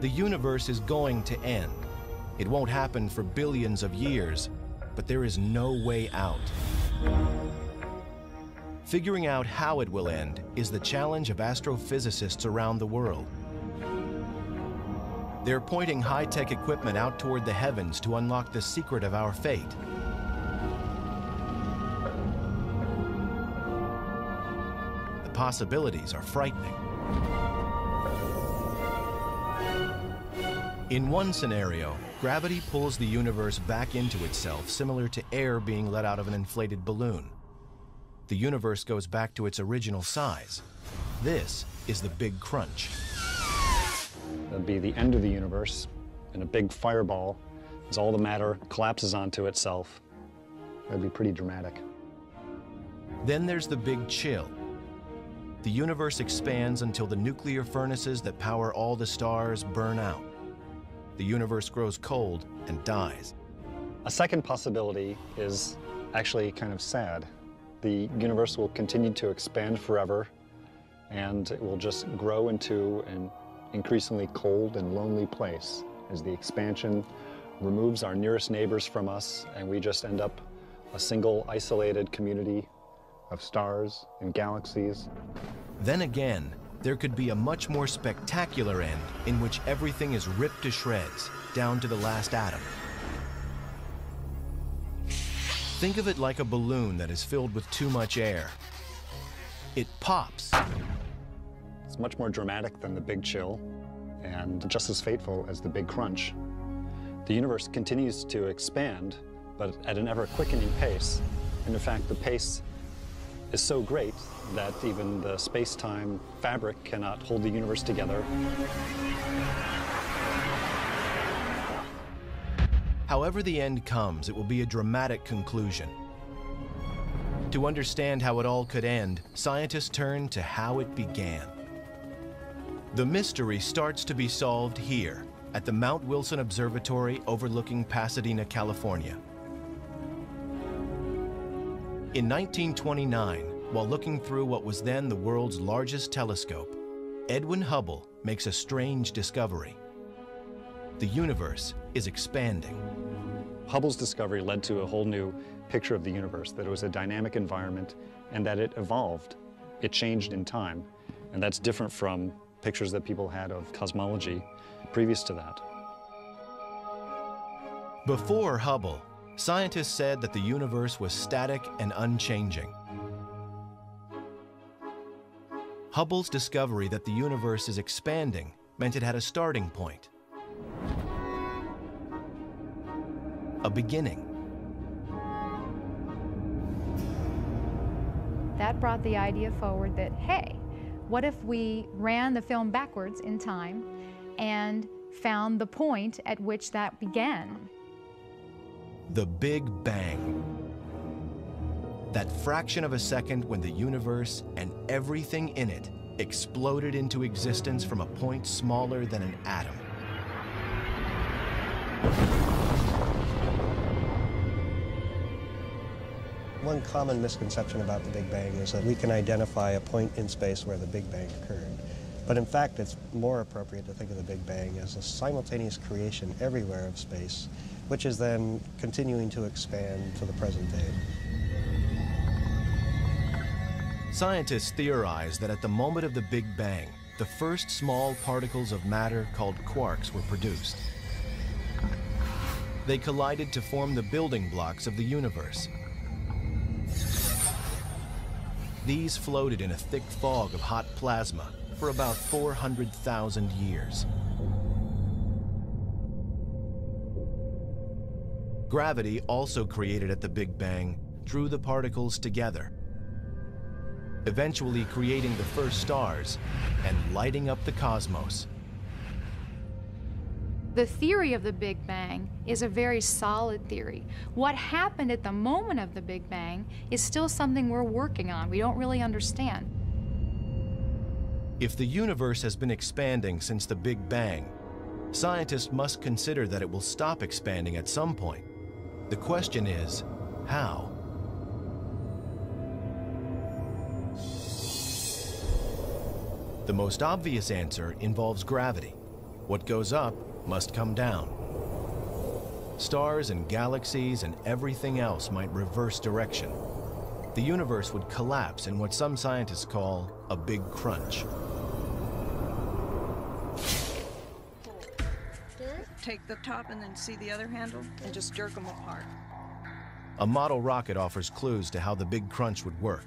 The universe is going to end. It won't happen for billions of years, but there is no way out. Figuring out how it will end is the challenge of astrophysicists around the world. They're pointing high-tech equipment out toward the heavens to unlock the secret of our fate. The possibilities are frightening. In one scenario, gravity pulls the universe back into itself, similar to air being let out of an inflated balloon. The universe goes back to its original size. This is the Big Crunch. That'd be the end of the universe, and a big fireball, as all the matter collapses onto itself. That'd be pretty dramatic. Then there's the Big Chill. The universe expands until the nuclear furnaces that power all the stars burn out. The universe grows cold and dies. A second possibility is actually kind of sad. The universe will continue to expand forever, and it will just grow into an increasingly cold and lonely place as the expansion removes our nearest neighbors from us, and we just end up a single isolated community of stars and galaxies. Then again, there could be a much more spectacular end in which everything is ripped to shreds, down to the last atom. Think of it like a balloon that is filled with too much air. It pops. It's much more dramatic than the Big Chill, and just as fateful as the Big Crunch. The universe continues to expand, but at an ever-quickening pace. And in fact, the pace is so great that even the space-time fabric cannot hold the universe together. However the end comes, it will be a dramatic conclusion. To understand how it all could end, scientists turn to how it began. The mystery starts to be solved here, at the Mount Wilson Observatory overlooking Pasadena, California. In 1929, while looking through what was then the world's largest telescope, Edwin Hubble makes a strange discovery. The universe is expanding. Hubble's discovery led to a whole new picture of the universe, that it was a dynamic environment and that it evolved. It changed in time, and that's different from pictures that people had of cosmology previous to that. Before Hubble, scientists said that the universe was static and unchanging. Hubble's discovery that the universe is expanding meant it had a starting point, a beginning. That brought the idea forward that, hey, what if we ran the film backwards in time and found the point at which that began? The Big Bang. That fraction of a second when the universe and everything in it exploded into existence from a point smaller than an atom. One common misconception about the Big Bang is that we can identify a point in space where the Big Bang occurred. But in fact, it's more appropriate to think of the Big Bang as a simultaneous creation everywhere of space, which is then continuing to expand to the present day. Scientists theorize that at the moment of the Big Bang, the first small particles of matter called quarks were produced. They collided to form the building blocks of the universe. These floated in a thick fog of hot plasma for about 400,000 years. Gravity, also created at the Big Bang, drew the particles together, eventually creating the first stars and lighting up the cosmos. The theory of the Big Bang is a very solid theory. What happened at the moment of the Big Bang is still something we're working on. We don't really understand. If the universe has been expanding since the Big Bang, scientists must consider that it will stop expanding at some point. The question is, how? The most obvious answer involves gravity. What goes up must come down. Stars and galaxies and everything else might reverse direction. The universe would collapse in what some scientists call a big crunch. Take the top and then see the other handle and just jerk them apart. A model rocket offers clues to how the big crunch would work.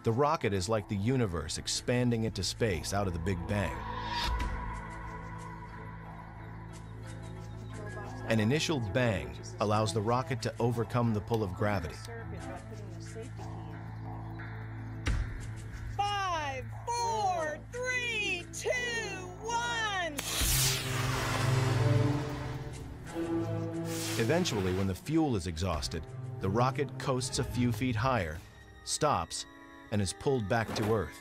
The rocket is like the universe expanding into space out of the Big Bang. An initial bang allows the rocket to overcome the pull of gravity. 5, 4, 3, 2, 1. Eventually, when the fuel is exhausted, the rocket coasts a few feet higher, stops, and is pulled back to Earth.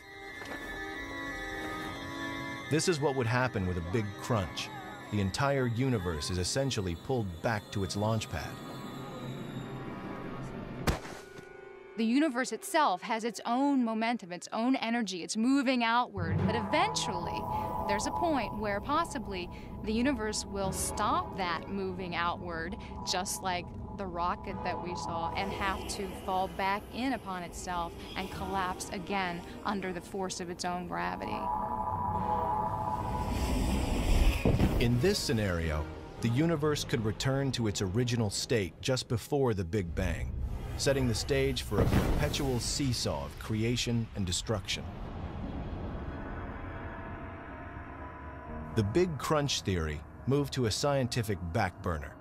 This is what would happen with a big crunch. The entire universe is essentially pulled back to its launch pad. The universe itself has its own momentum, its own energy. It's moving outward, but eventually there's a point where possibly the universe will stop that moving outward, just like the rocket that we saw, and have to fall back in upon itself and collapse again under the force of its own gravity. In this scenario, the universe could return to its original state just before the Big Bang, setting the stage for a perpetual seesaw of creation and destruction. The Big Crunch theory moved to a scientific back burner.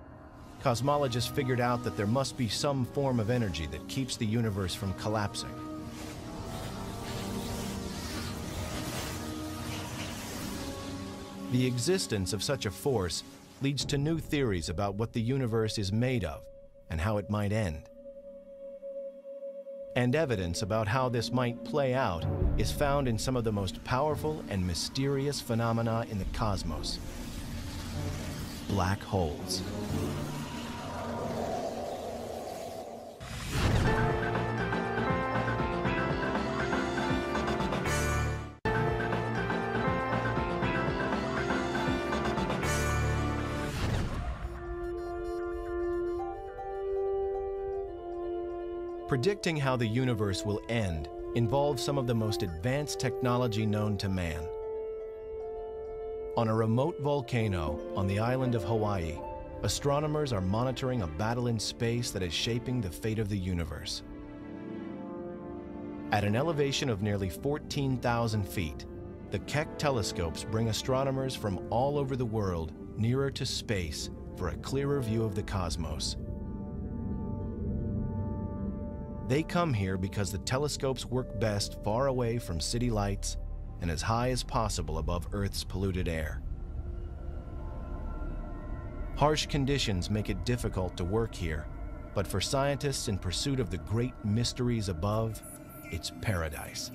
Cosmologists figured out that there must be some form of energy that keeps the universe from collapsing. The existence of such a force leads to new theories about what the universe is made of and how it might end. And evidence about how this might play out is found in some of the most powerful and mysterious phenomena in the cosmos: black holes. Predicting how the universe will end involves some of the most advanced technology known to man. On a remote volcano on the island of Hawaii, astronomers are monitoring a battle in space that is shaping the fate of the universe. At an elevation of nearly 14,000 feet, the Keck telescopes bring astronomers from all over the world nearer to space for a clearer view of the cosmos. They come here because the telescopes work best far away from city lights and as high as possible above Earth's polluted air. Harsh conditions make it difficult to work here, but for scientists in pursuit of the great mysteries above, it's paradise.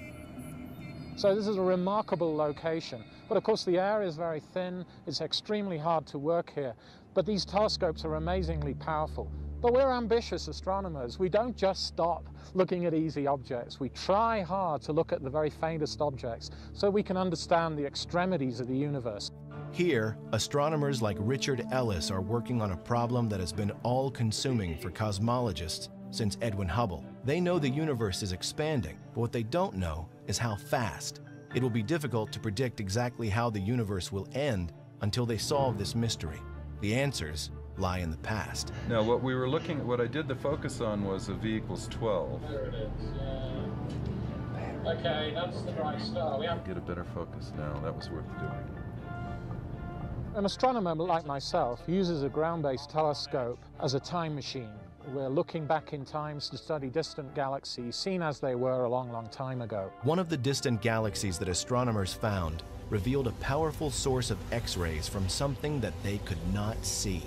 So this is a remarkable location, but of course the air is very thin, it's extremely hard to work here, but these telescopes are amazingly powerful. But we're ambitious astronomers. We don't just stop looking at easy objects. We try hard to look at the very faintest objects so we can understand the extremities of the universe. Here, astronomers like Richard Ellis are working on a problem that has been all-consuming for cosmologists since Edwin Hubble. They know the universe is expanding, but what they don't know is how fast. It will be difficult to predict exactly how the universe will end until they solve this mystery. The answers lie in the past. Now what I did the focus on was a V equals 12. There it is. Okay, that's the bright star. Get a better focus now. That was worth doing. An astronomer like myself uses a ground-based telescope as a time machine. We're looking back in time to study distant galaxies, seen as they were a long, long time ago. One of the distant galaxies that astronomers found revealed a powerful source of X-rays from something that they could not see.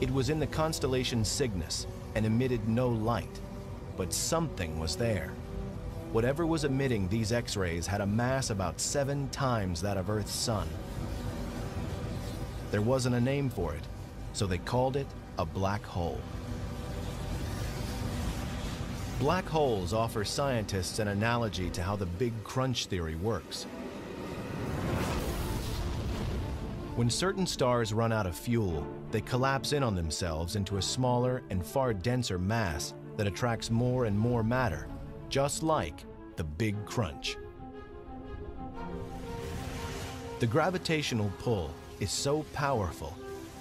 It was in the constellation Cygnus and emitted no light, but something was there. Whatever was emitting these X-rays had a mass about 7 times that of Earth's sun. There wasn't a name for it, so they called it a black hole. Black holes offer scientists an analogy to how the Big Crunch theory works. When certain stars run out of fuel, they collapse in on themselves into a smaller and far denser mass that attracts more and more matter, just like the Big Crunch. The gravitational pull is so powerful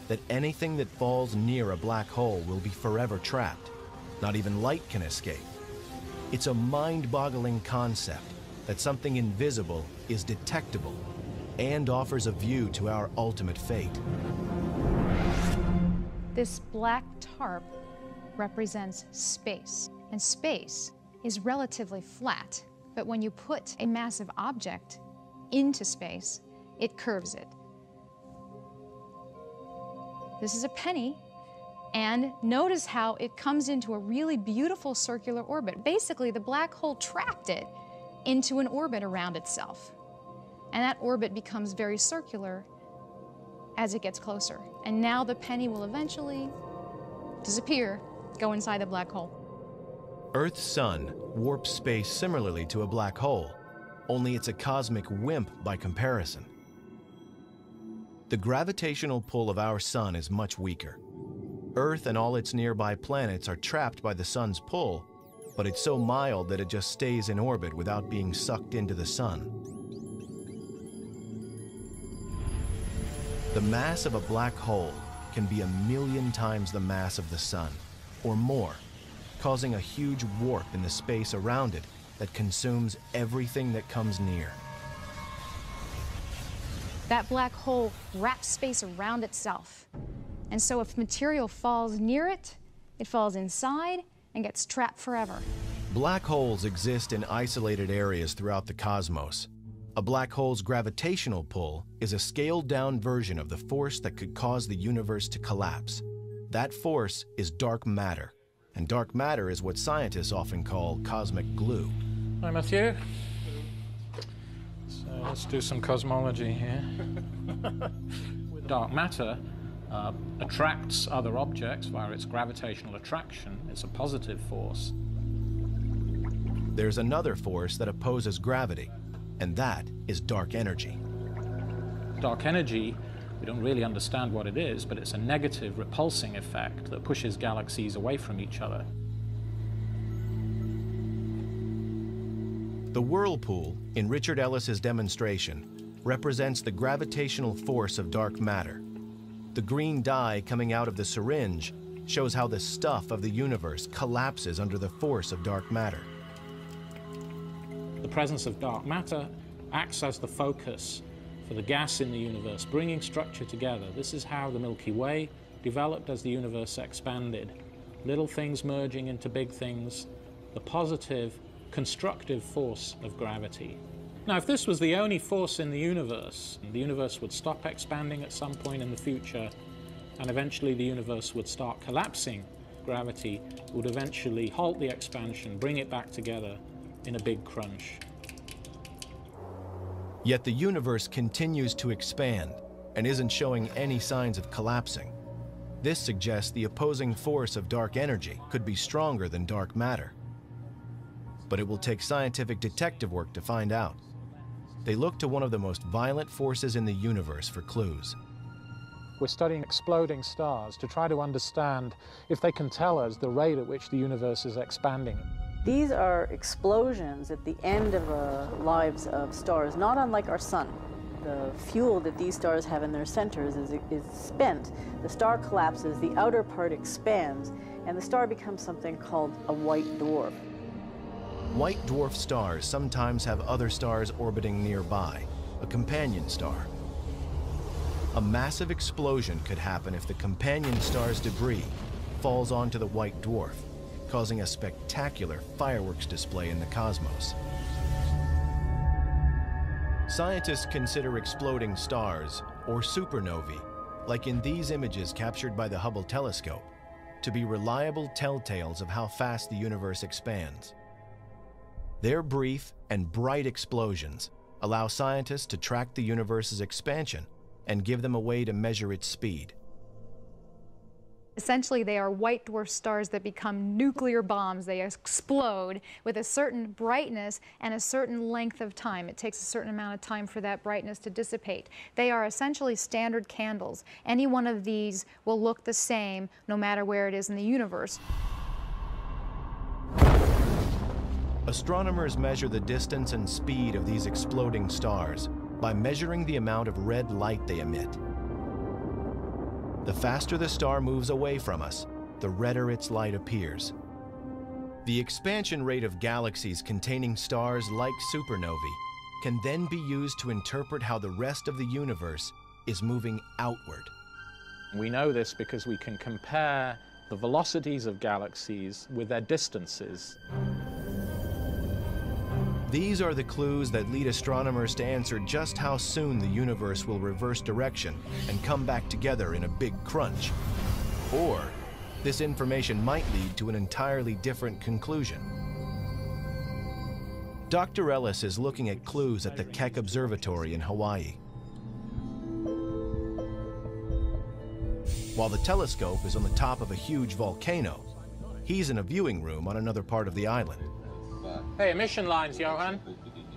that anything that falls near a black hole will be forever trapped. Not even light can escape. It's a mind-boggling concept that something invisible is detectable and offers a view to our ultimate fate. This black tarp represents space, and space is relatively flat. But when you put a massive object into space, it curves it. This is a penny, and notice how it comes into a really beautiful circular orbit. Basically, the black hole trapped it into an orbit around itself. And that orbit becomes very circular as it gets closer. And now the penny will eventually disappear, go inside the black hole. Earth's sun warps space similarly to a black hole, only it's a cosmic wimp by comparison. The gravitational pull of our sun is much weaker. Earth and all its nearby planets are trapped by the sun's pull, but it's so mild that it just stays in orbit without being sucked into the sun. The mass of a black hole can be 1,000,000 times the mass of the sun, or more, causing a huge warp in the space around it that consumes everything that comes near. That black hole wraps space around itself. And so if material falls near it, it falls inside and gets trapped forever. Black holes exist in isolated areas throughout the cosmos. A black hole's gravitational pull is a scaled-down version of the force that could cause the universe to collapse. That force is dark matter, and dark matter is what scientists often call cosmic glue. Hi, Matthew. So let's do some cosmology here. Dark matter attracts other objects via its gravitational attraction. It's a positive force. There's another force that opposes gravity, and that is dark energy. Dark energy, we don't really understand what it is, but it's a negative repulsing effect that pushes galaxies away from each other. The whirlpool in Richard Ellis's demonstration represents the gravitational force of dark matter. The green dye coming out of the syringe shows how the stuff of the universe collapses under the force of dark matter. The presence of dark matter acts as the focus for the gas in the universe, bringing structure together. This is how the Milky Way developed as the universe expanded. Little things merging into big things, the positive, constructive force of gravity. Now, if this was the only force in the universe would stop expanding at some point in the future, and eventually the universe would start collapsing. Gravity would eventually halt the expansion, bring it back together in a big crunch. Yet the universe continues to expand and isn't showing any signs of collapsing. This suggests the opposing force of dark energy could be stronger than dark matter. But it will take scientific detective work to find out. They look to one of the most violent forces in the universe for clues. We're studying exploding stars to try to understand if they can tell us the rate at which the universe is expanding. These are explosions at the end of lives of stars, not unlike our sun. The fuel that these stars have in their centers is spent. The star collapses, the outer part expands, and the star becomes something called a white dwarf. White dwarf stars sometimes have other stars orbiting nearby, a companion star. A massive explosion could happen if the companion star's debris falls onto the white dwarf, causing a spectacular fireworks display in the cosmos. Scientists consider exploding stars, or supernovae, like in these images captured by the Hubble telescope, to be reliable telltales of how fast the universe expands. Their brief and bright explosions allow scientists to track the universe's expansion and give them a way to measure its speed. Essentially, they are white dwarf stars that become nuclear bombs. They explode with a certain brightness and a certain length of time. It takes a certain amount of time for that brightness to dissipate. They are essentially standard candles. Any one of these will look the same no matter where it is in the universe. Astronomers measure the distance and speed of these exploding stars by measuring the amount of red light they emit. The faster the star moves away from us, the redder its light appears. The expansion rate of galaxies containing stars like supernovae can then be used to interpret how the rest of the universe is moving outward. We know this because we can compare the velocities of galaxies with their distances. These are the clues that lead astronomers to answer just how soon the universe will reverse direction and come back together in a big crunch. Or, this information might lead to an entirely different conclusion. Dr. Ellis is looking at clues at the Keck Observatory in Hawaii. While the telescope is on the top of a huge volcano, he's in a viewing room on another part of the island. Hey, emission lines, Johan.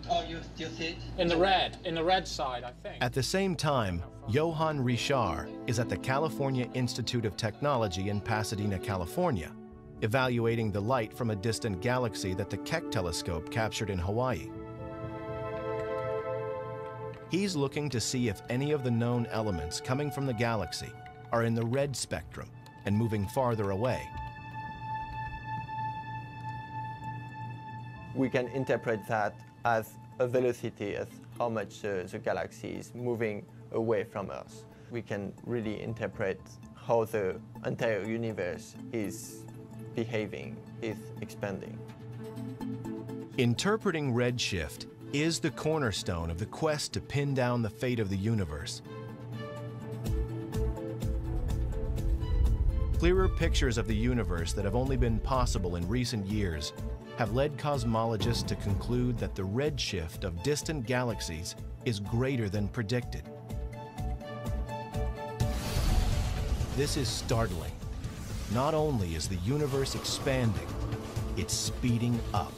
Oh, you see it? In the red side, I think. At the same time, Johan Richard is at the California Institute of Technology in Pasadena, California, evaluating the light from a distant galaxy that the Keck telescope captured in Hawaii. He's looking to see if any of the known elements coming from the galaxy are in the red spectrum and moving farther away. We can interpret that as a velocity, as how much the galaxy is moving away from us. We can really interpret how the entire universe is behaving, is expanding. Interpreting redshift is the cornerstone of the quest to pin down the fate of the universe. Clearer pictures of the universe that have only been possible in recent years have led cosmologists to conclude that the redshift of distant galaxies is greater than predicted. This is startling. Not only is the universe expanding, it's speeding up.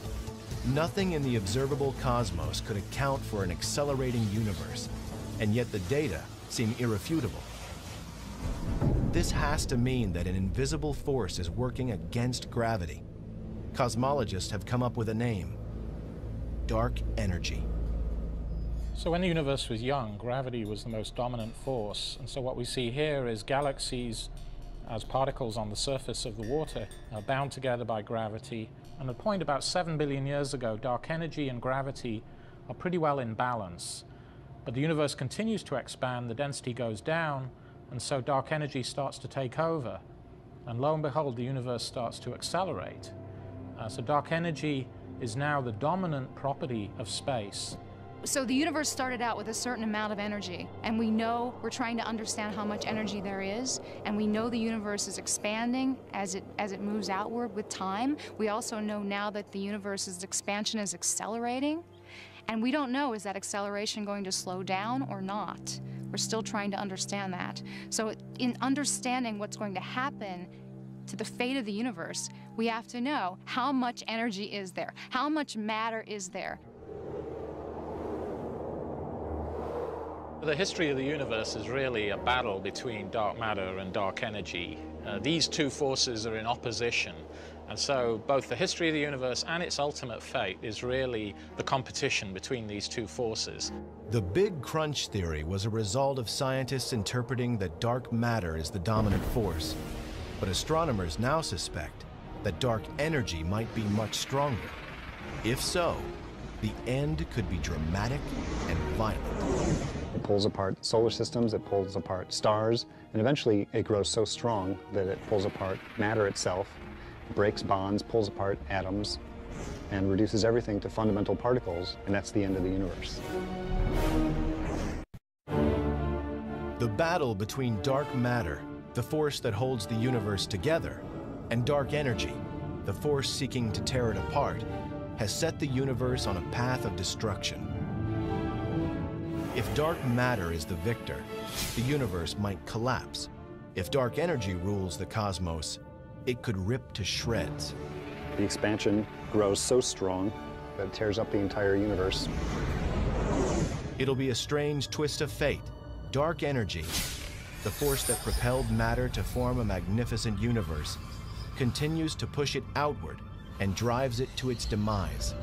Nothing in the observable cosmos could account for an accelerating universe, and yet the data seem irrefutable. This has to mean that an invisible force is working against gravity. Cosmologists have come up with a name: dark energy. So when the universe was young, gravity was the most dominant force. And so what we see here is galaxies as particles on the surface of the water are bound together by gravity. And at a point about 7 billion years ago, dark energy and gravity are pretty well in balance. But the universe continues to expand, the density goes down, and so dark energy starts to take over. And lo and behold, the universe starts to accelerate. So dark energy is now the dominant property of space. So the universe started out with a certain amount of energy, and we know we're trying to understand how much energy there is, and we know the universe is expanding as it moves outward with time. We also know now that the universe's expansion is accelerating, and we don't know, is that acceleration going to slow down or not? We're still trying to understand that. So in understanding what's going to happen to the fate of the universe, we have to know how much energy is there, how much matter is there. The history of the universe is really a battle between dark matter and dark energy. These two forces are in opposition, and so both the history of the universe and its ultimate fate is really the competition between these two forces. The Big Crunch theory was a result of scientists interpreting that dark matter is the dominant force. But astronomers now suspect that dark energy might be much stronger. If so, the end could be dramatic and violent. It pulls apart solar systems, it pulls apart stars, and eventually it grows so strong that it pulls apart matter itself, breaks bonds, pulls apart atoms, and reduces everything to fundamental particles, and that's the end of the universe. The battle between dark matter, the force that holds the universe together, and dark energy, the force seeking to tear it apart, has set the universe on a path of destruction. If dark matter is the victor, the universe might collapse, If dark energy rules the cosmos, it could rip to shreds. The expansion grows so strong that it tears up the entire universe. It'll be a strange twist of fate. Dark energy, the force that propelled matter to form a magnificent universe, continues to push it outward and drives it to its demise.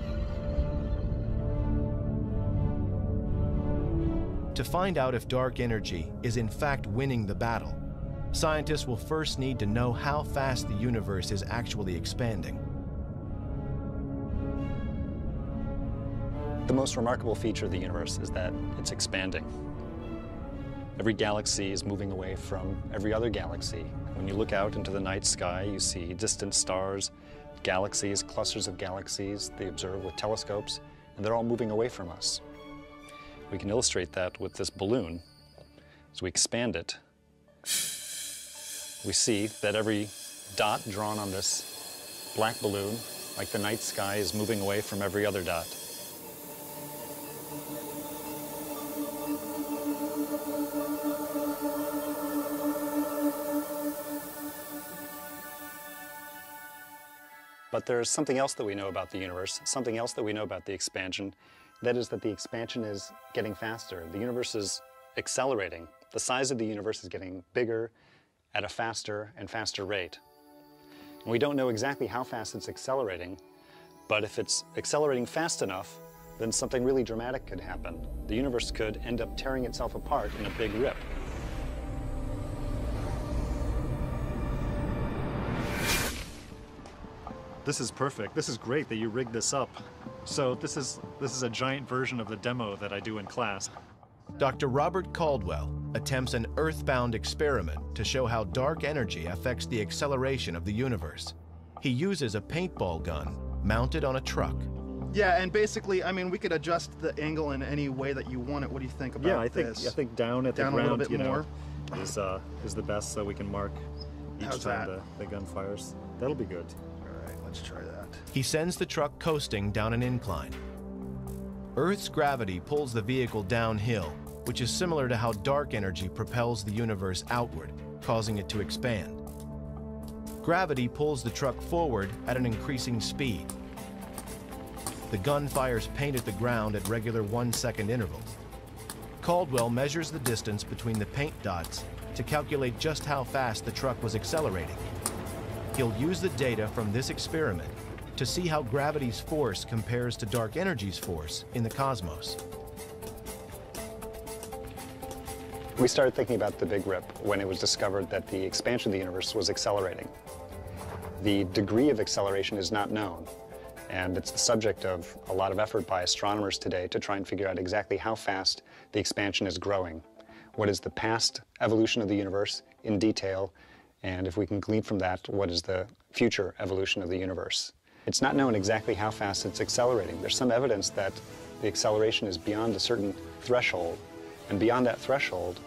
To find out if dark energy is in fact winning the battle, scientists will first need to know how fast the universe is actually expanding. The most remarkable feature of the universe is that it's expanding. Every galaxy is moving away from every other galaxy. When you look out into the night sky, you see distant stars, galaxies, clusters of galaxies they observe with telescopes, and they're all moving away from us. We can illustrate that with this balloon. As we expand it, we see that every dot drawn on this black balloon, like the night sky, is moving away from every other dot. But there's something else that we know about the universe, something else that we know about the expansion. That is that the expansion is getting faster. The universe is accelerating. The size of the universe is getting bigger at a faster and faster rate. And we don't know exactly how fast it's accelerating, but if it's accelerating fast enough, then something really dramatic could happen. The universe could end up tearing itself apart in a big rip. This is perfect. This is great that you rigged this up. So this is a giant version of the demo that I do in class. Dr. Robert Caldwell attempts an earthbound experiment to show how dark energy affects the acceleration of the universe. He uses a paintball gun mounted on a truck. Yeah, and basically, I mean, we could adjust the angle in any way that you want it. What do you think about this? I think down at the down ground, a little bit more is the best, so we can mark each time the gun fires. That'll be good. All right, let's try that. He sends the truck coasting down an incline. Earth's gravity pulls the vehicle downhill, which is similar to how dark energy propels the universe outward, causing it to expand. Gravity pulls the truck forward at an increasing speed. The gun fires paint at the ground at regular 1-second intervals. Caldwell measures the distance between the paint dots to calculate just how fast the truck was accelerating. He'll use the data from this experiment to see how gravity's force compares to dark energy's force in the cosmos. We started thinking about the Big Rip when it was discovered that the expansion of the universe was accelerating. The degree of acceleration is not known, and it's the subject of a lot of effort by astronomers today to try and figure out exactly how fast the expansion is growing. What is the past evolution of the universe in detail, and if we can glean from that, what is the future evolution of the universe? It's not known exactly how fast it's accelerating. There's some evidence that the acceleration is beyond a certain threshold, and beyond that threshold,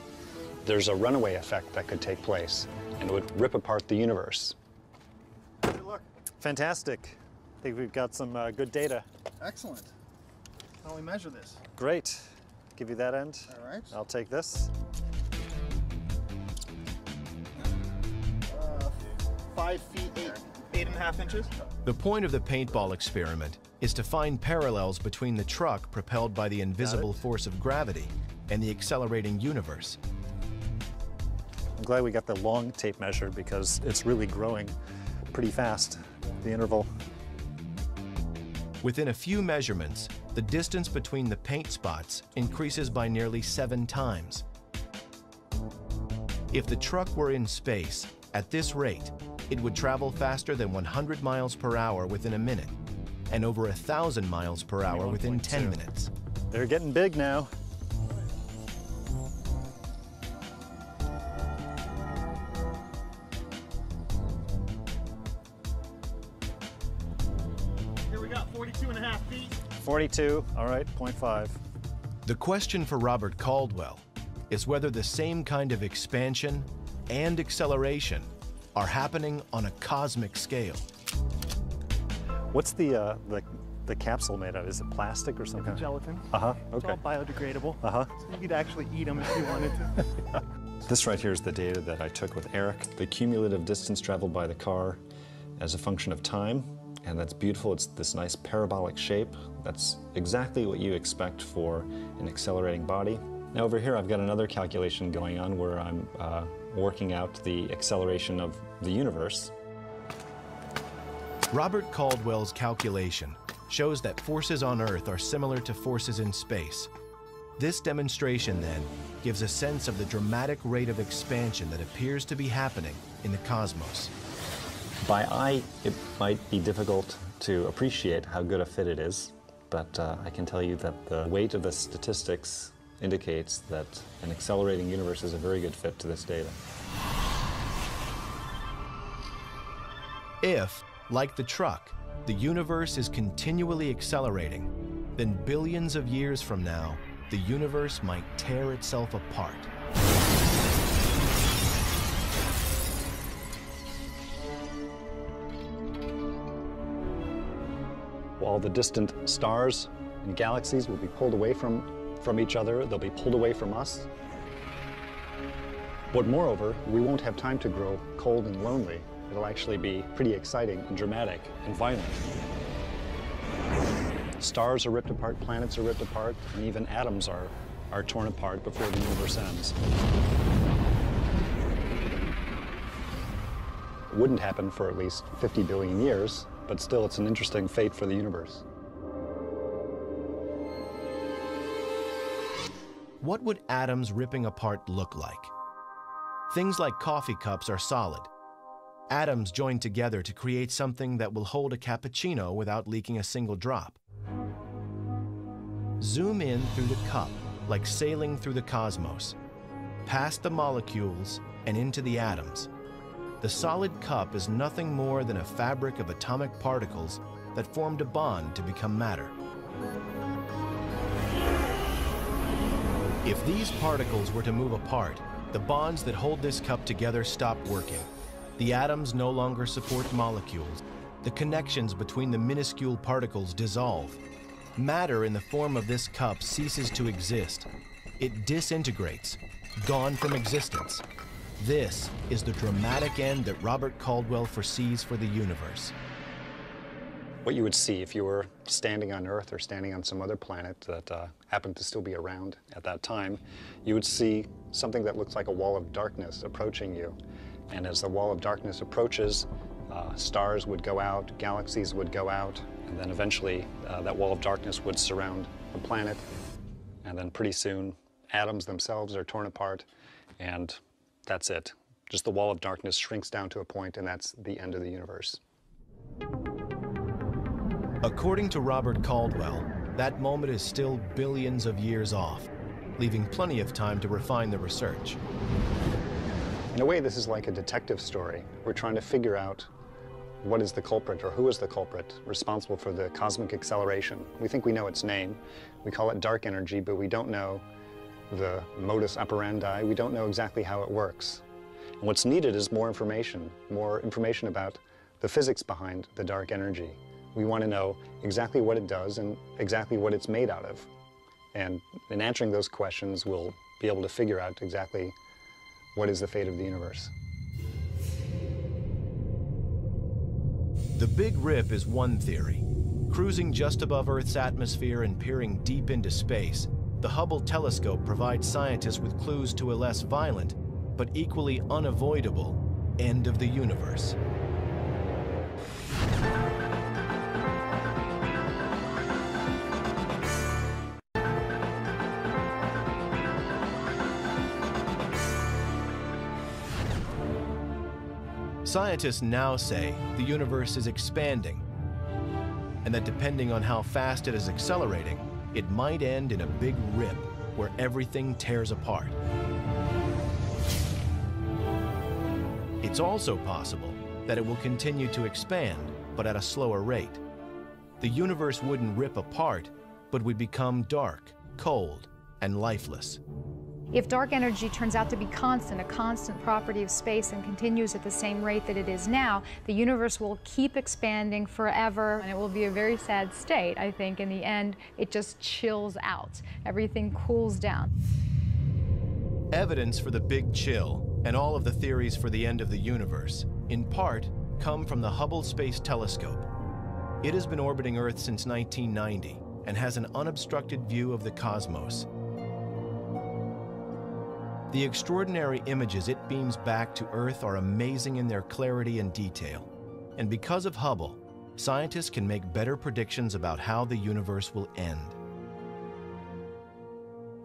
there's a runaway effect that could take place, and it would rip apart the universe. Good luck. Fantastic. I think we've got some good data. Excellent. How do we measure this? Great. Give you that end. All right. I'll take this. 5 feet, 8.5 inches. The point of the paintball experiment is to find parallels between the truck propelled by the invisible force of gravity and the accelerating universe. I'm glad we got the long tape measured because it's really growing pretty fast, the interval. Within a few measurements, the distance between the paint spots increases by nearly 7 times. If the truck were in space, at this rate, it would travel faster than 100 miles per hour within a minute, and over 1,000 miles per hour within 10 minutes. They're getting big now. Here we got 42.5 feet. 42, all right, 0.5. The question for Robert Caldwell is whether the same kind of expansion and acceleration are happening on a cosmic scale. What's the capsule made of? Is it plastic or something? Gelatin. Uh-huh, It's okay. all biodegradable. Uh-huh. So you could actually eat them if you wanted to. This right here is the data that I took with Eric. The cumulative distance traveled by the car as a function of time, and that's beautiful. It's this nice parabolic shape. That's exactly what you expect for an accelerating body. Now over here I've got another calculation going on where I'm working out the acceleration of the universe. Robert Caldwell's calculation shows that forces on Earth are similar to forces in space. This demonstration, then, gives a sense of the dramatic rate of expansion that appears to be happening in the cosmos. By eye, it might be difficult to appreciate how good a fit it is, but I can tell you that the weight of the statistics indicates that an accelerating universe is a very good fit to this data. If, like the truck, the universe is continually accelerating, then billions of years from now, the universe might tear itself apart. All the distant stars and galaxies will be pulled away from each other. They'll be pulled away from us. But moreover, we won't have time to grow cold and lonely. It'll actually be pretty exciting and dramatic and violent. Stars are ripped apart, planets are ripped apart, and even atoms are torn apart before the universe ends. It wouldn't happen for at least 50 billion years, but still it's an interesting fate for the universe. What would atoms ripping apart look like? Things like coffee cups are solid. Atoms join together to create something that will hold a cappuccino without leaking a single drop. Zoom in through the cup, like sailing through the cosmos, past the molecules and into the atoms. The solid cup is nothing more than a fabric of atomic particles that formed a bond to become matter. If these particles were to move apart, the bonds that hold this cup together stop working. The atoms no longer support molecules. The connections between the minuscule particles dissolve. Matter in the form of this cup ceases to exist. It disintegrates, gone from existence. This is the dramatic end that Robert Caldwell foresees for the universe. What you would see if you were standing on Earth or standing on some other planet that happened to still be around at that time, you would see something that looks like a wall of darkness approaching you. And as the wall of darkness approaches, stars would go out, galaxies would go out, and then eventually that wall of darkness would surround the planet. And then pretty soon, atoms themselves are torn apart, and that's it. Just the wall of darkness shrinks down to a point, and that's the end of the universe. According to Robert Caldwell, that moment is still billions of years off, leaving plenty of time to refine the research. In a way, this is like a detective story. We're trying to figure out what is the culprit, or who is the culprit responsible for the cosmic acceleration. We think we know its name. We call it dark energy, but we don't know the modus operandi. We don't know exactly how it works. And what's needed is more information about the physics behind the dark energy. We want to know exactly what it does and exactly what it's made out of. And in answering those questions, we'll be able to figure out exactly what is the fate of the universe. The Big Rip is one theory. Cruising just above Earth's atmosphere and peering deep into space, the Hubble telescope provides scientists with clues to a less violent, but equally unavoidable, end of the universe. Scientists now say the universe is expanding, and that depending on how fast it is accelerating, it might end in a big rip where everything tears apart. It's also possible that it will continue to expand, but at a slower rate. The universe wouldn't rip apart, but would become dark, cold, and lifeless. If dark energy turns out to be constant, a constant property of space, and continues at the same rate that it is now, the universe will keep expanding forever, and it will be a very sad state. I think in the end, it just chills out. Everything cools down. Evidence for the Big Chill and all of the theories for the end of the universe, in part, come from the Hubble Space Telescope. It has been orbiting Earth since 1990 and has an unobstructed view of the cosmos. The extraordinary images it beams back to Earth are amazing in their clarity and detail. And because of Hubble, scientists can make better predictions about how the universe will end.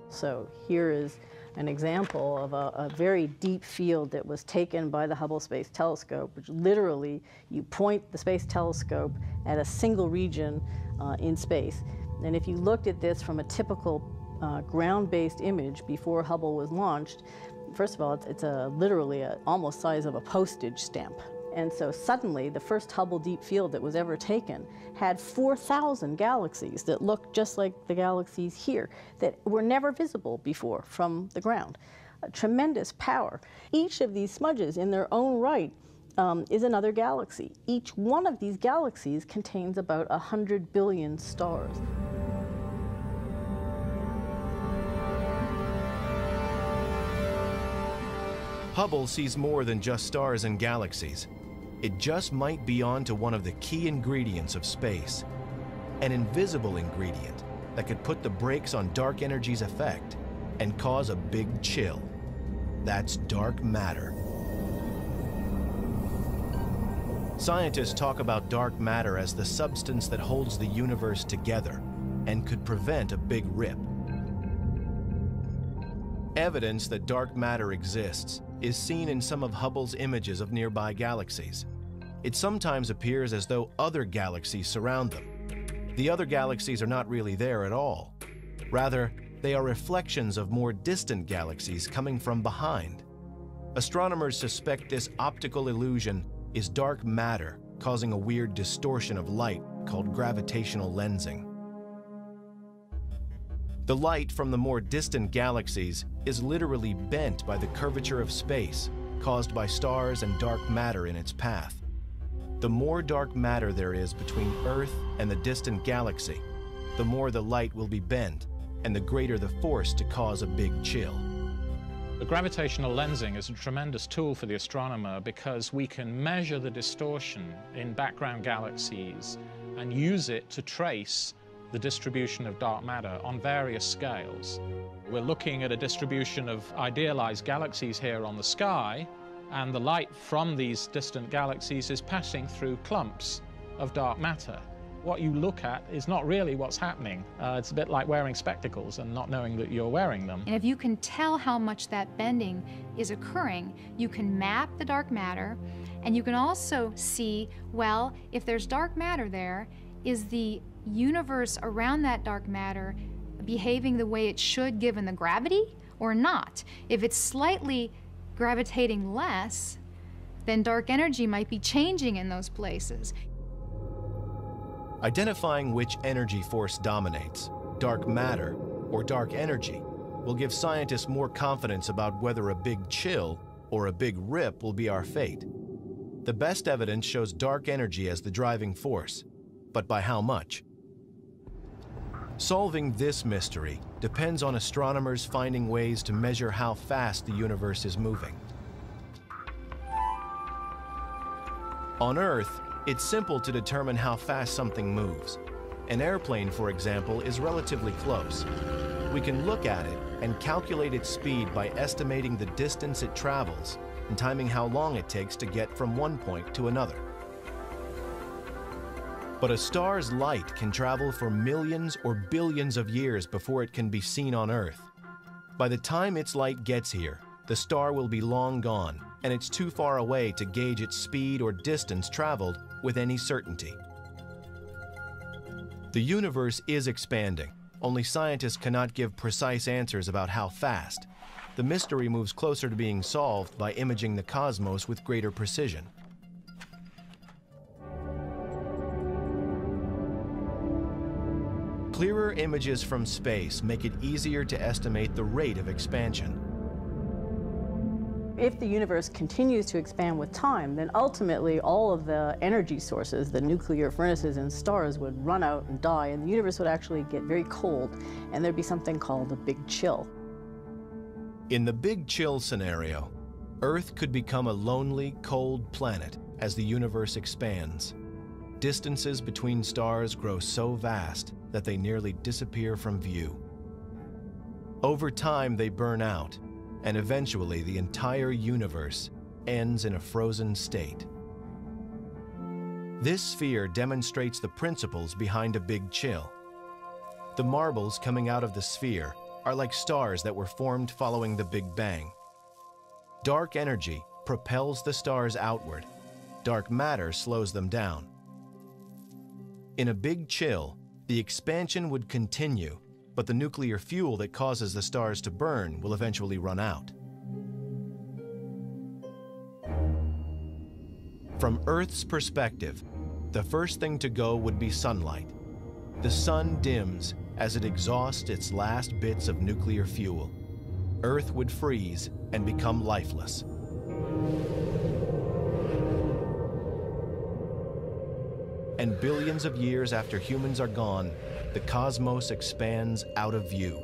So here is an example of a very deep field that was taken by the Hubble Space Telescope, which literally you point the space telescope at a single region in space. And if you looked at this from a typical ground-based image before Hubble was launched, first of all, it's literally almost size of a postage stamp. And so suddenly, the first Hubble Deep Field that was ever taken had 4,000 galaxies that looked just like the galaxies here, that were never visible before from the ground. A tremendous power. Each of these smudges in their own right is another galaxy. Each one of these galaxies contains about 100 billion stars. Hubble sees more than just stars and galaxies. It just might be on to one of the key ingredients of space, an invisible ingredient that could put the brakes on dark energy's effect and cause a big chill. That's dark matter. Scientists talk about dark matter as the substance that holds the universe together and could prevent a big rip. Evidence that dark matter exists is seen in some of Hubble's images of nearby galaxies. It sometimes appears as though other galaxies surround them. The other galaxies are not really there at all. Rather, they are reflections of more distant galaxies coming from behind. Astronomers suspect this optical illusion is dark matter causing a weird distortion of light called gravitational lensing. The light from the more distant galaxies is literally bent by the curvature of space caused by stars and dark matter in its path. The more dark matter there is between Earth and the distant galaxy, the more the light will be bent and the greater the force to cause a big chill. The gravitational lensing is a tremendous tool for the astronomer because we can measure the distortion in background galaxies and use it to trace the distribution of dark matter on various scales. We're looking at a distribution of idealized galaxies here on the sky, and the light from these distant galaxies is passing through clumps of dark matter. What you look at is not really what's happening. It's a bit like wearing spectacles and not knowing that you're wearing them. And if you can tell how much that bending is occurring, you can map the dark matter, and you can also see, well, if there's dark matter there, is the universe around that dark matter behaving the way it should given the gravity or not? If it's slightly gravitating less, then dark energy might be changing in those places. Identifying which energy force dominates, dark matter or dark energy, will give scientists more confidence about whether a big chill or a big rip will be our fate. The best evidence shows dark energy as the driving force, but by how much? Solving this mystery depends on astronomers finding ways to measure how fast the universe is moving. On Earth, it's simple to determine how fast something moves. An airplane, for example, is relatively close. We can look at it and calculate its speed by estimating the distance it travels and timing how long it takes to get from one point to another. But a star's light can travel for millions or billions of years before it can be seen on Earth. By the time its light gets here, the star will be long gone, and it's too far away to gauge its speed or distance traveled with any certainty. The universe is expanding, only scientists cannot give precise answers about how fast. The mystery moves closer to being solved by imaging the cosmos with greater precision. Clearer images from space make it easier to estimate the rate of expansion. If the universe continues to expand with time, then ultimately all of the energy sources, the nuclear furnaces and stars, would run out and die, and the universe would actually get very cold, and there'd be something called a big chill. In the Big Chill scenario, Earth could become a lonely, cold planet as the universe expands. Distances between stars grow so vast that they nearly disappear from view. Over time, they burn out, and eventually the entire universe ends in a frozen state. This sphere demonstrates the principles behind a Big Chill. The marbles coming out of the sphere are like stars that were formed following the Big Bang. Dark energy propels the stars outward. Dark matter slows them down. In a Big Chill, the expansion would continue, but the nuclear fuel that causes the stars to burn will eventually run out. From Earth's perspective, the first thing to go would be sunlight. The sun dims as it exhausts its last bits of nuclear fuel. Earth would freeze and become lifeless. And billions of years after humans are gone, the cosmos expands out of view.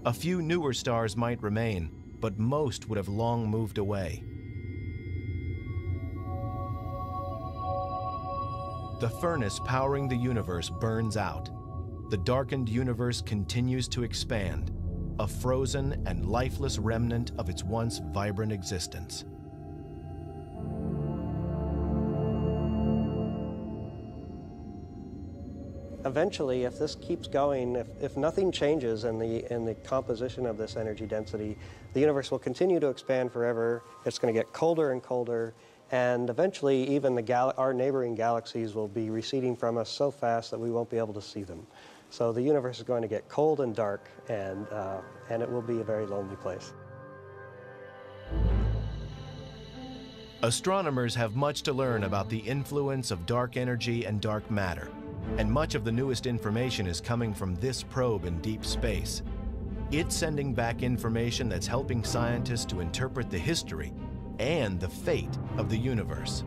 A few newer stars might remain, but most would have long moved away. The furnace powering the universe burns out. The darkened universe continues to expand, a frozen and lifeless remnant of its once vibrant existence. Eventually, if this keeps going, if nothing changes in the composition of this energy density, the universe will continue to expand forever. It's going to get colder and colder, and eventually even our neighboring galaxies will be receding from us so fast that we won't be able to see them. So the universe is going to get cold and dark, and it will be a very lonely place. Astronomers have much to learn about the influence of dark energy and dark matter, and much of the newest information is coming from this probe in deep space. It's sending back information that's helping scientists to interpret the history and the fate of the universe.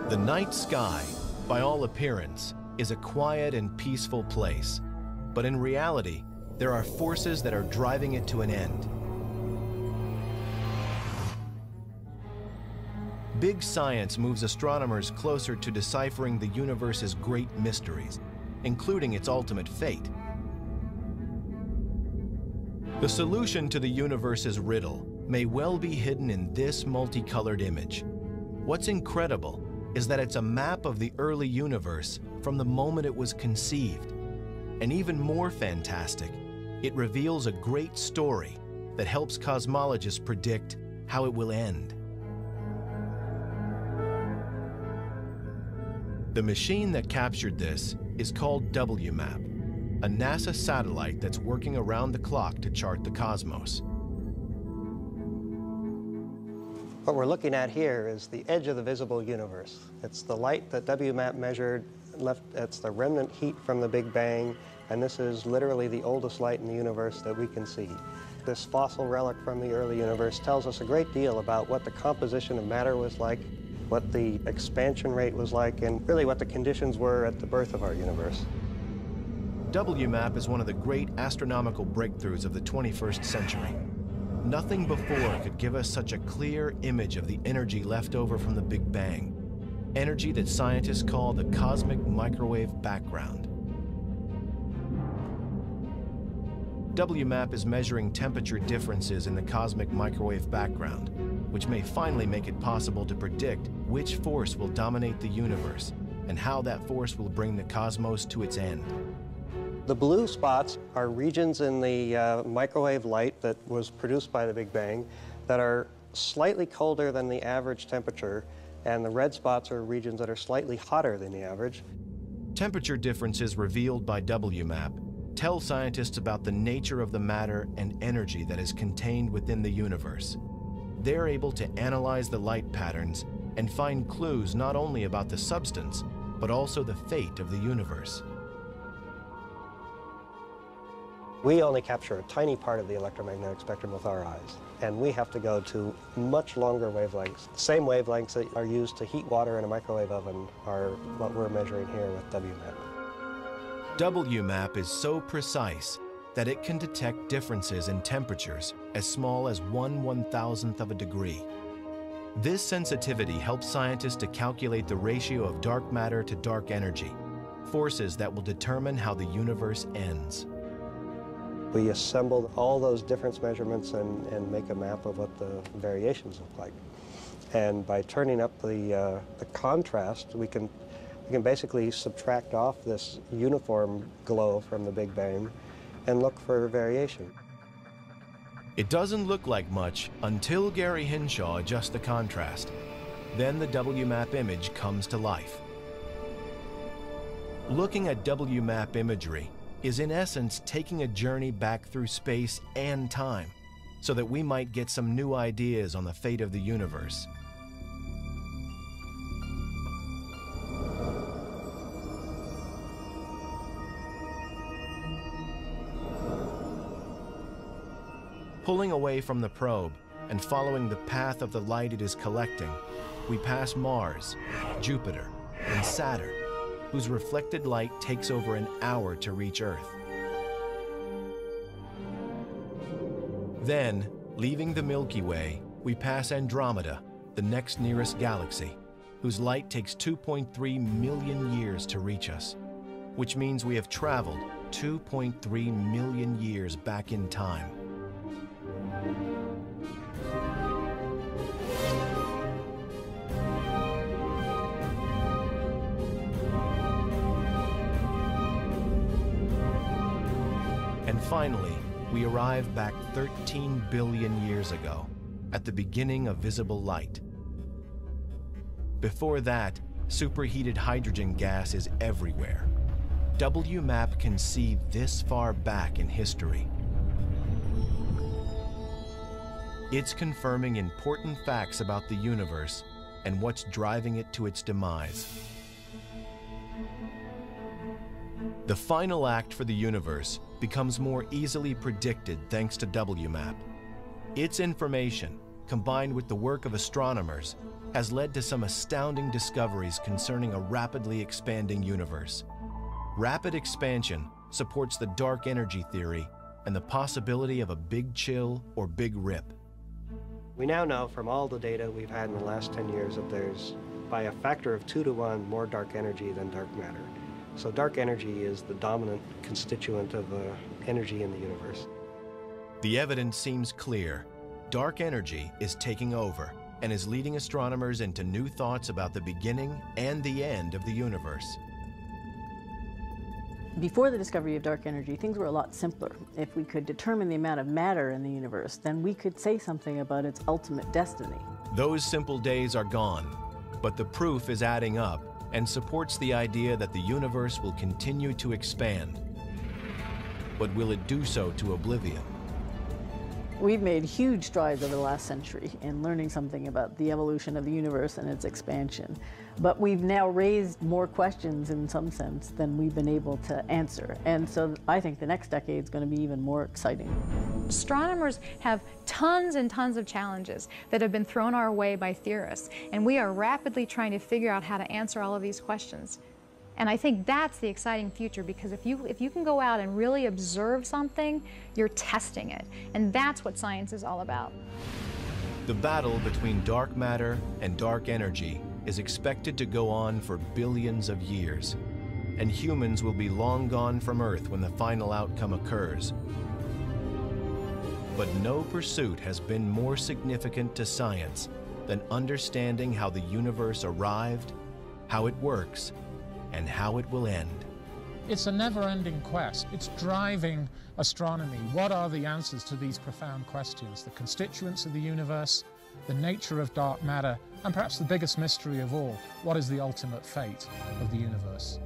The night sky, by all appearance, is a quiet and peaceful place. But in reality, there are forces that are driving it to an end. Big science moves astronomers closer to deciphering the universe's great mysteries, including its ultimate fate. The solution to the universe's riddle may well be hidden in this multicolored image. What's incredible is that it's a map of the early universe from the moment it was conceived. And even more fantastic, it reveals a great story that helps cosmologists predict how it will end. The machine that captured this is called WMAP, a NASA satellite that's working around the clock to chart the cosmos. What we're looking at here is the edge of the visible universe. It's the light that WMAP measured, it's the remnant heat from the Big Bang, and this is literally the oldest light in the universe that we can see. This fossil relic from the early universe tells us a great deal about what the composition of matter was like, what the expansion rate was like, and really what the conditions were at the birth of our universe. WMAP is one of the great astronomical breakthroughs of the 21st century. Nothing before could give us such a clear image of the energy left over from the Big Bang, energy that scientists call the cosmic microwave background. WMAP is measuring temperature differences in the cosmic microwave background, which may finally make it possible to predict which force will dominate the universe and how that force will bring the cosmos to its end. The blue spots are regions in the microwave light that was produced by the Big Bang that are slightly colder than the average temperature, and the red spots are regions that are slightly hotter than the average. Temperature differences revealed by WMAP tell scientists about the nature of the matter and energy that is contained within the universe. They're able to analyze the light patterns and find clues not only about the substance, but also the fate of the universe. We only capture a tiny part of the electromagnetic spectrum with our eyes, and we have to go to much longer wavelengths. The same wavelengths that are used to heat water in a microwave oven are what we're measuring here with WMAP. WMAP is so precise that it can detect differences in temperatures as small as 1/1000th of a degree. This sensitivity helps scientists to calculate the ratio of dark matter to dark energy, forces that will determine how the universe ends. We assemble all those difference measurements and make a map of what the variations look like. And by turning up the contrast, we can basically subtract off this uniform glow from the Big Bang and look for variation. It doesn't look like much until Gary Hinshaw adjusts the contrast. Then the WMAP image comes to life. Looking at WMAP imagery is in essence taking a journey back through space and time so that we might get some new ideas on the fate of the universe. Pulling away from the probe and following the path of the light it is collecting, we pass Mars, Jupiter, and Saturn, whose reflected light takes over an hour to reach Earth. Then, leaving the Milky Way, we pass Andromeda, the next nearest galaxy, whose light takes 2.3 million years to reach us, which means we have traveled 2.3 million years back in time. And finally, we arrive back 13 billion years ago, at the beginning of visible light. Before that, superheated hydrogen gas is everywhere. WMAP can see this far back in history. It's confirming important facts about the universe and what's driving it to its demise. The final act for the universe becomes more easily predicted thanks to WMAP. Its information, combined with the work of astronomers, has led to some astounding discoveries concerning a rapidly expanding universe. Rapid expansion supports the dark energy theory and the possibility of a big chill or big rip. We now know from all the data we've had in the last 10 years that there's, by a factor of 2 to 1, more dark energy than dark matter. So dark energy is the dominant constituent of energy in the universe. The evidence seems clear. Dark energy is taking over and is leading astronomers into new thoughts about the beginning and the end of the universe. Before the discovery of dark energy, things were a lot simpler. If we could determine the amount of matter in the universe, then we could say something about its ultimate destiny. Those simple days are gone, but the proof is adding up and supports the idea that the universe will continue to expand. But will it do so to oblivion? We've made huge strides over the last century in learning something about the evolution of the universe and its expansion. But we've now raised more questions in some sense than we've been able to answer. And so I think the next decade is going to be even more exciting. Astronomers have tons and tons of challenges that have been thrown our way by theorists, and we are rapidly trying to figure out how to answer all of these questions. And I think that's the exciting future, because if you can go out and really observe something, you're testing it. And that's what science is all about. The battle between dark matter and dark energy is expected to go on for billions of years, and humans will be long gone from Earth when the final outcome occurs. But no pursuit has been more significant to science than understanding how the universe arrived, how it works, and how it will end. It's a never-ending quest. It's driving astronomy. What are the answers to these profound questions? The constituents of the universe, the nature of dark matter, and perhaps the biggest mystery of all, what is the ultimate fate of the universe?